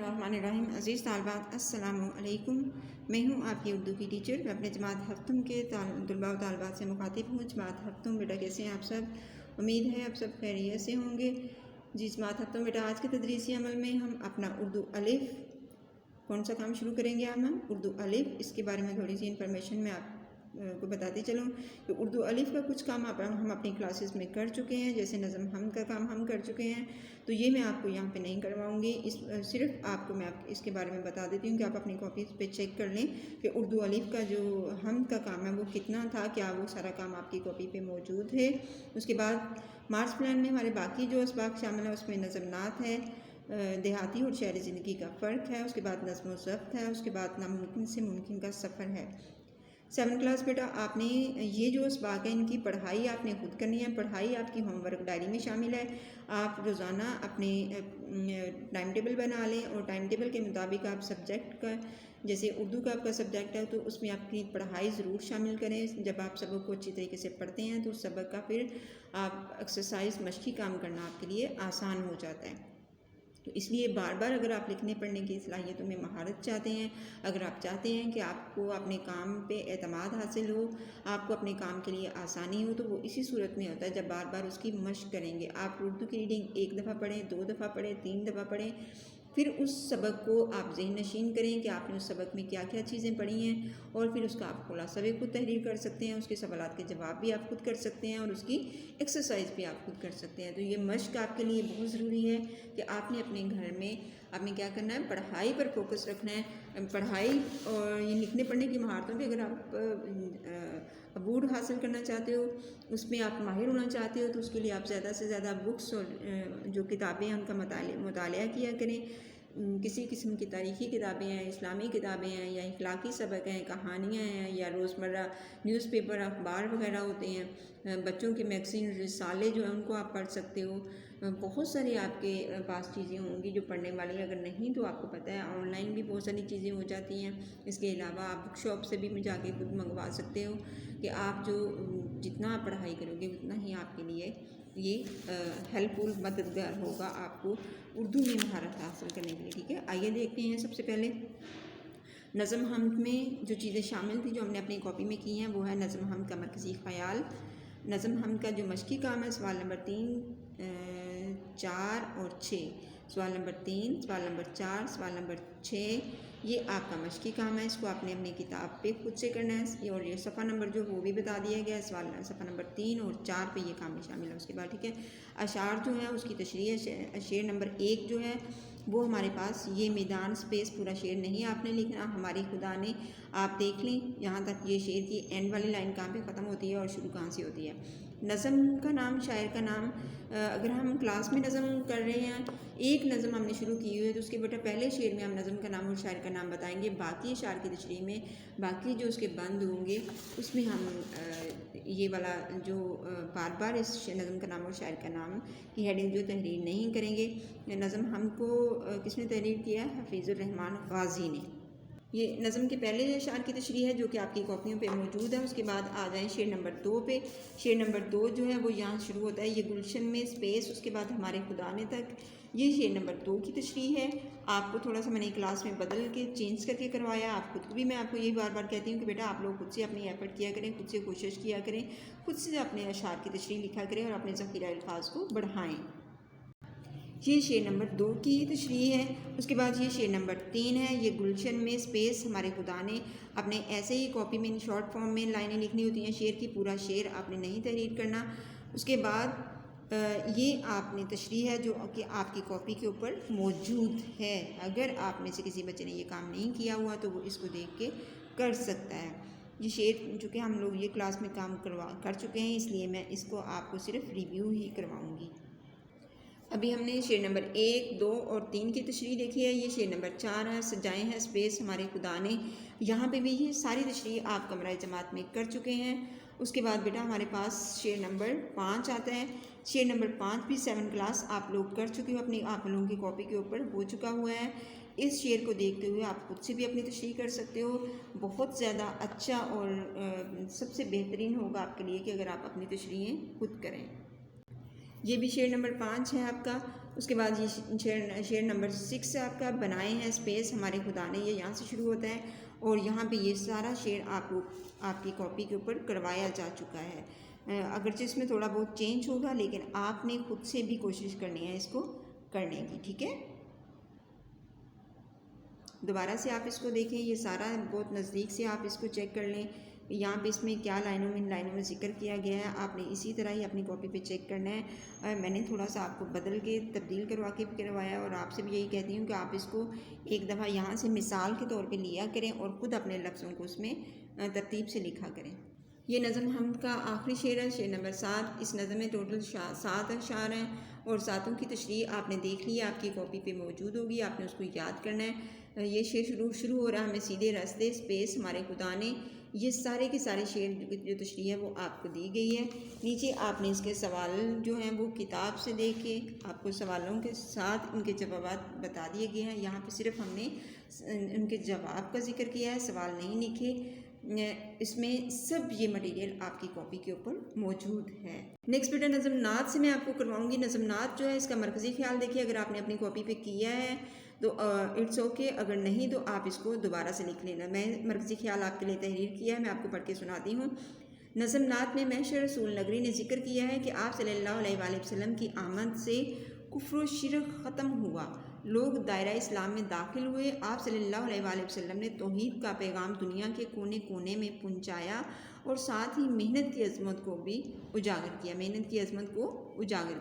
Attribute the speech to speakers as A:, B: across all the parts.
A: बिस्मिल्लाहिर्रहमानिर्रहीम। अज़ीज़ तालबात अस्सलामु अलैकुम। मैं हूँ आपकी उर्दू की टीचर। मैं अपने जमात हफ्तुम के तलबा व तालबात से मुखातिब हूँ। जमात हफ्तुम बेटा कैसे हैं आप सब? उम्मीद है आप सब खैरियत से होंगे। जी जमात हफ्तुम बेटा, आज के तदरीसी अमल में हम अपना उर्दू अलिफ कौन सा काम शुरू करेंगे। हम उर्दू अलिफ, इसके बारे में थोड़ी सी इन्फॉर्मेशन मैं आप को बताते चलूँ कि उर्दू अलिफ का कुछ काम हम अपनी क्लासेस में कर चुके हैं। जैसे नज़म हम का काम हम कर चुके हैं, तो ये मैं आपको यहाँ पे नहीं करवाऊँगी। सिर्फ आपको मैं इसके बारे में बता देती हूँ कि आप अपनी कॉपी पे चेक कर लें कि उर्दू अलिफ का जो हम का काम है वो कितना था, क्या वो सारा काम आपकी कॉपी पे मौजूद है। उसके बाद मार्क्स प्लान में हमारे बाकी जो असबाक शामिल है उसमें नज़म नात है, देहाती और शहरी ज़िंदगी का फ़र्क है, उसके बाद नज़्म व ज़ब्त है, उसके बाद नामुमकिन से मुमकिन का सफ़र है। 7 क्लास बेटा, आपने ये जो असबाक है इनकी पढ़ाई आपने खुद करनी है। पढ़ाई आपकी होमवर्क डायरी में शामिल है। आप रोज़ाना अपने टाइम टेबल बना लें और टाइम टेबल के मुताबिक आप सब्जेक्ट का, जैसे उर्दू का आपका सब्जेक्ट है तो उसमें आपकी पढ़ाई ज़रूर शामिल करें। जब आप सबक को अच्छी तरीके से पढ़ते हैं तो उस सबक का फिर आप एक्सरसाइज मश्की काम करना आपके लिए आसान हो जाता है। तो इसलिए बार बार अगर आप लिखने पढ़ने की सलाहियतों में महारत चाहते हैं, अगर आप चाहते हैं कि आपको अपने काम पे एतमाद हासिल हो, आपको अपने काम के लिए आसानी हो, तो वो इसी सूरत में होता है जब बार बार उसकी मशक करेंगे। आप उर्दू की रीडिंग 1 दफ़ा पढ़ें, 2 दफ़ा पढ़ें, 3 दफ़ा पढ़ें, फिर उस सबक को आप ज़हन नशीन करें कि आपने उस सबक में क्या क्या चीज़ें पढ़ी हैं, और फिर उसका आप खुलासा भी खुद तहरीर कर सकते हैं, उसके सवालात के जवाब भी आप खुद कर सकते हैं और उसकी एक्सरसाइज भी आप खुद कर सकते हैं। तो ये मशक आपके लिए बहुत ज़रूरी है कि आपने अपने घर में आपने क्या करना है, पढ़ाई पर फोकस रखना है। पढ़ाई और ये लिखने पढ़ने की महारतों पर अगर आप अबूर हासिल करना चाहते हो, उसमें आप माहिर होना चाहते हो, तो उसके लिए आप ज़्यादा से ज़्यादा बुक्स और जो किताबें हैं उनका मुतालिया किया करें। किसी किस्म की तारीख़ी किताबें हैं, इस्लामी किताबें हैं, या इखलाकी सबक हैं, कहानियाँ हैं, या रोज़मर्रा न्यूज़पेपर अखबार वगैरह होते हैं, बच्चों के मैगज़ीन रिसाले जो हैं उनको आप पढ़ सकते हो। बहुत सारी आपके पास चीज़ें होंगी जो पढ़ने वाली, अगर नहीं तो आपको पता है ऑनलाइन भी बहुत सारी चीज़ें हो जाती हैं। इसके अलावा आप बुक शॉप से भी जाके खुद मंगवा सकते हो कि आप जो जितना आप पढ़ाई करोगे उतना ही आपके लिए ये हेल्पफुल मददगार होगा आपको उर्दू में महारत हासिल करने के लिए। ठीक है, आइए देखते हैं। सबसे पहले नज़म हमद में जो चीज़ें शामिल थी जो हमने अपनी कॉपी में की हैं वो है नज़म हमद का मरकज़ी ख़याल। नज़म हमद का जो मश्की काम है सवाल नंबर 3, 4 और 6, सवाल नंबर 3, सवाल नंबर 4, सवाल नंबर 6, ये आपका मश्की काम है। इसको आपने अपनी किताब पे खुद से करना है, और ये सफ़ा नंबर जो वो भी बता दिया गया है। सवाल सफ़ा नंबर 3 और 4 पे ये काम भी शामिल है। उसके बाद ठीक है, अशार जो है उसकी तशरीह है। शेर नंबर 1 जो है वो हमारे पास ये मैदान स्पेस पूरा शेर नहीं आपने लिखना, हमारी खुदा ने, आप देख लें यहाँ तक ये शेर की एंड वाली लाइन कहाँ पे ख़त्म होती है और शुरू कहाँ से होती है। नज़म का नाम, शायर का नाम, अगर हम क्लास में नज़म कर रहे हैं, एक नज़म हमने शुरू की हुई है तो उसके बेटा पहले शेर में हम नज़म का नाम और शायर का नाम बताएंगे। बाकी अशार की तशरीह में बाकी जो उसके बंद होंगे उसमें हम ये वाला जो बार बार इस नज़म का नाम और शायर का नाम की हेडिंग जो तहरीर नहीं करेंगे। नज़म हमको किसने तहरीर किया है? हफीज़ुर रहमान गाज़ी ने। ये नज़म के पहले अशार की तशरीह है जो कि आपकी कॉपियों पे मौजूद है। उसके बाद आ जाएँ शेर नंबर 2 पे। शेर नंबर 2 जो है वो यहाँ शुरू होता है, ये गुलशन में स्पेस, उसके बाद हमारे खुदा ने तक, ये शेर नंबर 2 की तशरीह है। आपको थोड़ा सा मैंने क्लास में बदल के चेंज करके करवाया। आप खुद भी, मैं आपको यही बार बार कहती हूँ कि बेटा आप लोग खुद से अपनी एफर्ट किया करें, खुद से कोशिश किया करें, खुद से अपने अशार की तशरीह लिखा करें और अपने ज़ख़ीरा अल्फाज को बढ़ाएँ। ये शेर नंबर 2 की तशरीह है। उसके बाद ये शेर नंबर 3 है, ये गुलशन में स्पेस, हमारे खुदा ने। अपने ऐसे ही कॉपी में शॉर्ट फॉर्म में लाइनें लिखनी होती हैं शेर की, पूरा शेर आपने नहीं तहरीर करना। उसके बाद ये आपने तशरीह है जो कि आपकी कॉपी के ऊपर मौजूद है। अगर आप में से किसी बच्चे ने ये काम नहीं किया हुआ तो वो इसको देख के कर सकता है। ये शेर चूँकि हम लोग ये क्लास में काम कर चुके हैं, इसलिए मैं इसको आपको सिर्फ रिव्यू ही करवाऊँगी। अभी हमने शेर नंबर 1, 2 और 3 की तशरीह देखी है। ये शेर नंबर 4 है, सजाए हैं स्पेस, हमारे खुदा ने। यहाँ पे भी ये सारी तशरीह आप कमरा जमात में कर चुके हैं। उसके बाद बेटा हमारे पास शेर नंबर 5 आता है। शेर नंबर 5 भी 7 क्लास आप लोग कर चुके हो, अपनी आप लोगों की कॉपी के ऊपर हो चुका हुआ है। इस शेर को देखते हुए आप खुद से भी अपनी तशरीह कर सकते हो। बहुत ज़्यादा अच्छा और सबसे बेहतरीन होगा आपके लिए कि अगर आप अपनी तशरीहें खुद करें। ये भी शेर नंबर 5 है आपका। اس کے بعد یہ شعر نمبر 6 آپ کا، بنائے ہیں اسپیس ہمارے خدا نے، یہ یہاں سے شروع ہوتا ہے اور یہاں پہ یہ سارا شعر آپ کی کاپی کے اوپر کروایا جا چکا ہے، اگرچہ اس میں تھوڑا بہت چینج ہوگا لیکن آپ نے خود سے بھی کوشش کرنی ہے اس کو کرنے کی، ٹھیک ہے۔ دوبارہ سے آپ اس کو دیکھیں، یہ سارا بہت نزدیک سے آپ اس کو چیک کر لیں، یہاں پہ اس میں کیا لائنوں میں ذکر کیا گیا ہے، آپ نے اسی طرح ہی اپنی کاپی پہ چیک کرنا ہے۔ میں نے تھوڑا سا آپ کو بدل کے تبدیل کروا کے کروایا، اور آپ سے بھی یہی کہتی ہوں کہ آپ اس کو ایک دفعہ یہاں سے مثال کے طور پہ لیا کریں اور خود اپنے لفظوں کو اس میں ترتیب سے لکھا کریں۔ یہ نظم حمد کا آخری شعر ہے، شعر نمبر 7۔ اس نظم میں ٹوٹل 7 اشعار ہیں اور 7 کی تشریح آپ نے دیکھ لی ہے، آپ کی کاپی پہ موجود ہوگی، آپ نے اس کو یاد کرنا ہے۔ یہ شعر شروع ہو رہا ہے ہمیں سیدھے راستے اسپیس ہمارے خدا نے، یہ سارے کے سارے شعر جو تشریح ہے وہ آپ کو دی گئی ہے۔ نیچے آپ نے اس کے سوال جو ہیں وہ کتاب سے دیکھ کے آپ کو سوالوں کے ساتھ ان کے جوابات بتا دیے گئے ہیں، یہاں پہ صرف ہم نے ان کے جواب کا ذکر کیا ہے، سوال نہیں لکھے۔ اس میں سب یہ مٹیریل آپ کی کاپی کے اوپر موجود ہے۔ نیکسٹ بیٹا نظم نعت سے میں آپ کو کرواؤں گی۔ نظم نعت جو ہے اس کا مرکزی خیال دیکھیے، اگر آپ نے اپنی کاپی پہ کیا ہے تو اٹس اوکے، اگر نہیں تو آپ اس کو دوبارہ سے لکھ لینا۔ میں مرکزی خیال آپ کے لیے تحریر کیا ہے، میں آپ کو پڑھ کے سناتی ہوں۔ نظم نعت میں محشر رسول نگری نے ذکر کیا ہے کہ آپ صلی اللہ علیہ وآلہ وسلم کی آمد سے کفر و شرک ختم ہوا، لوگ دائرہ اسلام میں داخل ہوئے، آپ صلی اللہ علیہ وآلہ وسلم نے توحید کا پیغام دنیا کے کونے کونے میں پہنچایا اور ساتھ ہی محنت کی عظمت کو بھی اجاگر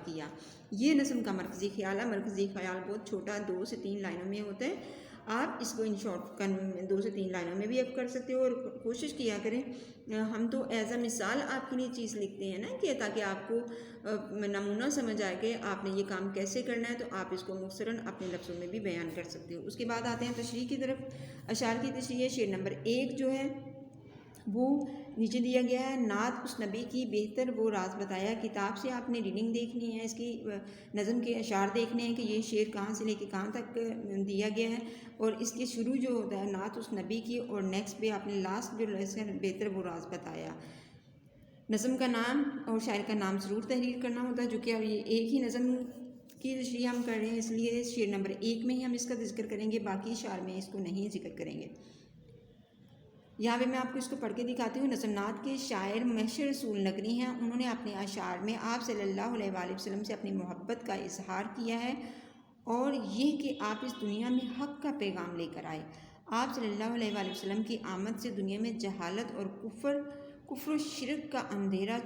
A: کیا، یہ نظم کا مرکزی خیال ہے۔ مرکزی خیال بہت چھوٹا 2 سے 3 لائنوں میں ہوتا ہے، آپ اس کو ان شارٹ 2 سے 3 لائنوں میں بھی آپ کر سکتے ہو، اور کوشش کیا کریں، ہم تو ایز اے مثال آپ کے لیے چیز لکھتے ہیں نا کہ تاکہ آپ کو نمونہ سمجھ آئے کہ آپ نے یہ کام کیسے کرنا ہے، تو آپ اس کو مختصراً اپنے لفظوں میں بھی بیان کر سکتے ہو۔ اس کے بعد آتے ہیں تشریح کی طرف۔ اشعار کی تشریح ہے، شعر نمبر 1 جو ہے وہ نیچے دیا گیا ہے، نعت اس نبی کی بہتر وہ راز بتایا، کتاب سے آپ نے ریڈنگ دیکھنی ہے، اس کی نظم کے اشعار دیکھنے ہیں کہ یہ شعر کہاں سے لے کے کہاں تک دیا گیا ہے، اور اس کے شروع جو ہوتا ہے نعت اس نبی کی، اور نیکسٹ پہ آپ نے لاسٹ جو بہتر وہ راز بتایا۔ نظم کا نام اور شاعر کا نام ضرور تحریر کرنا ہوتا ہے، جو کہ اب یہ ایک ہی نظم کی تشریح ہم کر رہے ہیں، اس لیے شعر نمبر 1 میں ہی ہم اس کا ذکر کریں گے، باقی اشعار میں اس کو نہیں ذکر کریں گے۔ یہاں پہ میں آپ کو اس کو پڑھ کے دکھاتی ہوں۔ نظم نعت کے شاعر محشر رسول نگری ہیں، انہوں نے اپنے اشعار میں آپ صلی اللہ علیہ وآلہ وسلم سے اپنی محبت کا اظہار کیا ہے، اور یہ کہ آپ اس دنیا میں حق کا پیغام لے کر آئے۔ آپ صلی اللہ علیہ وآلہ وسلم کی آمد سے دنیا میں جہالت اور کفر و شرک کا اندھیرا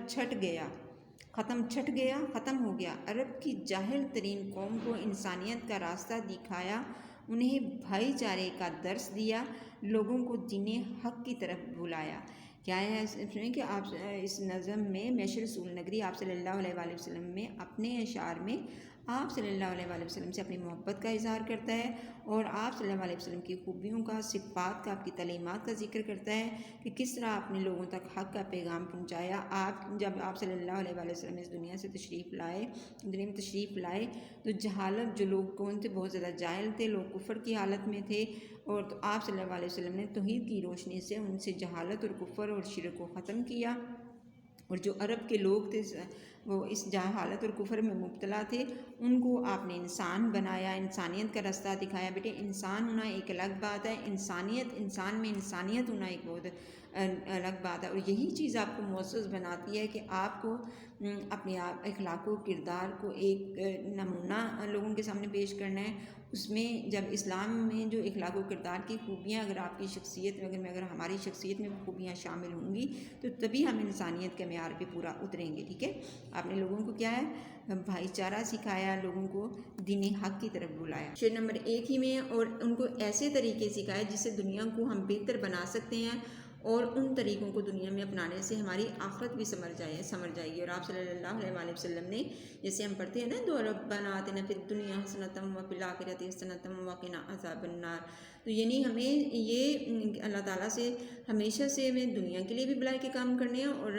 A: ختم ہو گیا، عرب کی جاہل ترین قوم کو انسانیت کا راستہ دکھایا، انہیں بھائی چارے کا درس دیا، لوگوں کو دین حق کی طرف بلایا۔ کیا ہے اس میں کہ آپ اس نظم میں محشر رسول نگری آپ صلی اللہ علیہ وآلہ وسلم میں اپنے اشعار میں آپ صلی اللہ علیہ وآلہ وسلم سے اپنی محبت کا اظہار کرتا ہے، اور آپ صلی اللہ علیہ وسلم کی خوبیوں کا، صفات کا، آپ کی تعلیمات کا ذکر کرتا ہے کہ کس طرح آپ نے لوگوں تک حق کا پیغام پہنچایا۔ جب آپ صلی اللہ علیہ وآلہ وسلم اس دنیا میں تشریف لائے تو جہالت، جو لوگ کون تھے، بہت زیادہ جاہل تھے، لوگ کفر کی حالت میں تھے، اور تو آپ صلی اللہ علیہ وسلم نے توحید کی روشنی سے ان سے جہالت اور کفر اور شرک کو ختم کیا، اور جو عرب کے لوگ تھے وہ اس جہالت اور کفر میں مبتلا تھے، ان کو آپ نے انسان بنایا، انسانیت کا راستہ دکھایا۔ بیٹے انسان ہونا ایک الگ بات ہے، انسان میں انسانیت ہونا ایک بہت الگ بات ہے، اور یہی چیز آپ کو معزز بناتی ہے کہ آپ کو اپنے اخلاق و کردار کو ایک نمونہ لوگوں کے سامنے پیش کرنا ہے۔ اس میں جب اسلام میں جو اخلاق و کردار کی خوبیاں اگر آپ کی شخصیت میں اگر ہماری شخصیت میں خوبیاں شامل ہوں گی تو تبھی ہم انسانیت کے معیار پہ پورا اتریں گے، ٹھیک ہے۔ آپ نے لوگوں کو کیا ہے بھائی چارہ سکھایا، لوگوں کو دین حق کی طرف بلایا، شعر نمبر 1 ہی میں، اور ان کو ایسے طریقے سکھائے جس سے دنیا کو ہم بہتر بنا سکتے ہیں، اور ان طریقوں کو دنیا میں اپنانے سے ہماری آخرت بھی سمر جائے گی۔ اور آپ صلی اللہ علیہ وآلہ وسلم نے، جیسے ہم پڑھتے ہیں نا، دعا ربنا آتنا فی الدنیا حسنۃ وفی الآخرۃ حسنۃ وقنا عذاب النار، تو یعنی ہمیں یہ اللہ تعالیٰ سے ہمیشہ سے ہمیں دنیا کے لیے بھی بھلائی کے کام کرنے ہیں، اور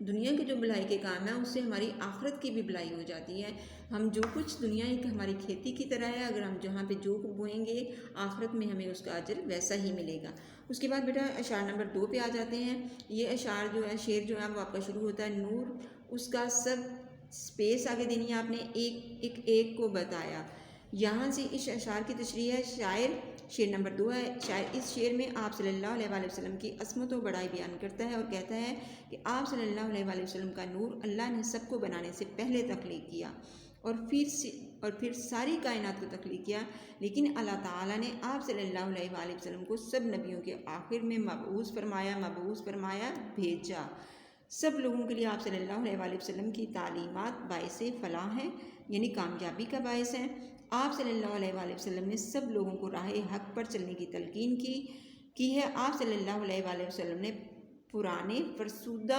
A: دنیا کے جو بھلائی کے کام ہیں اس سے ہماری آخرت کی بھی بھلائی ہو جاتی ہے۔ ہم جو کچھ دنیا ایک ہماری کھیتی کی طرح ہے، اگر ہم جہاں پہ جو بوئیں گے آخرت میں ہمیں اس کا اجر ویسا ہی ملے گا۔ اس کے بعد بیٹا اشعار نمبر 2 پہ آ جاتے ہیں۔ یہ اشعار جو ہے، شعر جو ہے وہ آپ کا شروع ہوتا ہے، نور اس کا سب स्पेस आगे देनी है आपने, एक को बताया। यहाँ से इस अशार की तशरीह है। शायर शेर नंबर 2 है। शायर इस शेर में आप सल्लल्लाहु अलैहि वसल्लम की असमत व बड़ाई बयान करता है और कहता है कि आप सल्लल्लाहु अलैहि वसल्लम का नूर अल्लाह ने सबको बनाने से पहले तख्लीक किया और फिर सारी कायनात को तख्लीक किया, लेकिन अल्लाह ताला ने आप सल्लल्लाहु अलैहि वसल्लम को सब नबियों के आखिर में मबऊस फरमाया, भेजा। सब लोगों के लिए आप सल्लल्लाहु अलैहि वसल्लम की तालीमात बाइसे फ़लाह हैं, यानी कामयाबी का बायस है। आप सल्लल्लाहु अलैहि वसल्लम ने सब लोगों को राह हक़ पर चलने की तलकीन की है। आप सल्लल्लाहु अलैहि वसल्लम ने पुराने फरसुदा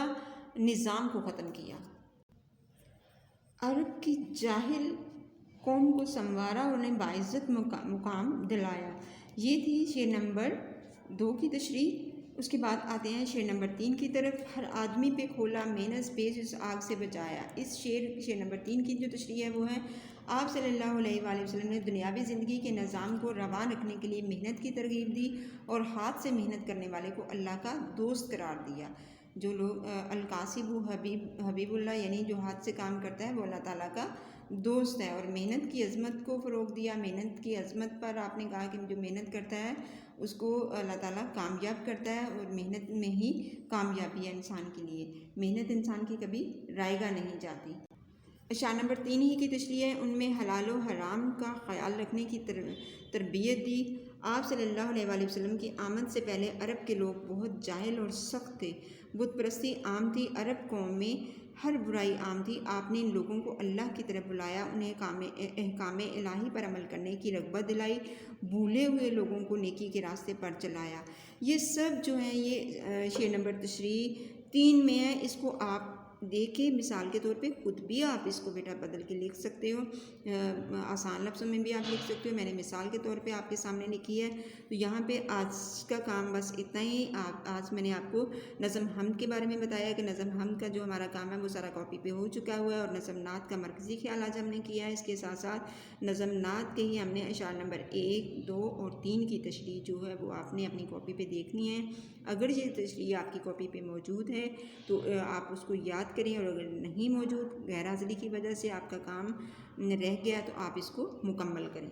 A: निज़ाम को ख़त्म किया। अरब की जाहिल कौम को संवारा और उन्हें बाइज़्ज़त मुकाम दिलाया। ये थी शेर नंबर 2 की तशरीह। उसके बाद आते हैं शेर नंबर 3 की तरफ। हर आदमी पे खोला मेहनत पेज उस आग से बचाया। इस शेर नंबर 3 की जो तशरीह है वो है, आप सल्लल्लाहु अलैहि वसल्लम ने दुनियावी ज़िंदगी के निज़ाम को रवान रखने के लिए मेहनत की तरगीब दी और हाथ से मेहनत करने वाले को अल्लाह का दोस्त करार दिया। जो लोग अलकासिबु हबीबुल्लाह, यानी जो हाथ से काम करता है वो अल्लाह ताला का दोस्त है। और मेहनत की अज़मत को फ़रोग़ दिया। मेहनत की अज़मत पर आपने कहा कि जो मेहनत करता है उसको अल्लाह ताला कामयाब करता है और मेहनत में ही कामयाबी है इंसान के लिए। मेहनत इंसान की कभी रायगा नहीं जाती। अशार नंबर 3 ही की तशरीह है। उनमें हलाल व हराम का ख्याल रखने की तरबियत दी। आप सल्लल्लाहु अलैहि वसल्लम की आमद से पहले अरब के लोग बहुत जाहिल और सख्त थे। बुत परस्ती आम थी। अरब कौम में हर बुराई आम थी। आपने इन लोगों को अल्लाह की तरफ बुलाया, उन्हें अहकाम इलाही पर अमल करने की रग़बत दिलाई, भूले हुए लोगों को नेकी के रास्ते पर चलाया। ये सब जो हैं ये शेर नंबर तशरीह 3 में है। इसको आप देखे मिसाल के तौर पे ख़ुद भी आप इसको बेटा बदल के लिख सकते हो। आसान लफ्ज़ों में भी आप लिख सकते हो। मैंने मिसाल के तौर पे आपके सामने लिखी है। तो यहाँ पे आज का काम बस इतना ही। आज मैंने आपको नज़म हमद के बारे में बताया कि नज़म हमद का जो हमारा काम है वो सारा कॉपी पे हो चुका हुआ है और नज़म नात का मरकज़ी ख्याल आज हमने किया है। इसके साथ साथ नज़म नात के ही हमने अशार नंबर 1, 2 और 3 की तशरीह जो है वो आपने अपनी कॉपी पे देखनी है। अगर ये तशरीह आपकी कॉपी पे मौजूद है तो आप उसको याद करें, और अगर नहीं मौजूद, गैर हाज़िरी की वजह से आपका काम रह गया, तो आप इसको मुकम्मल करें।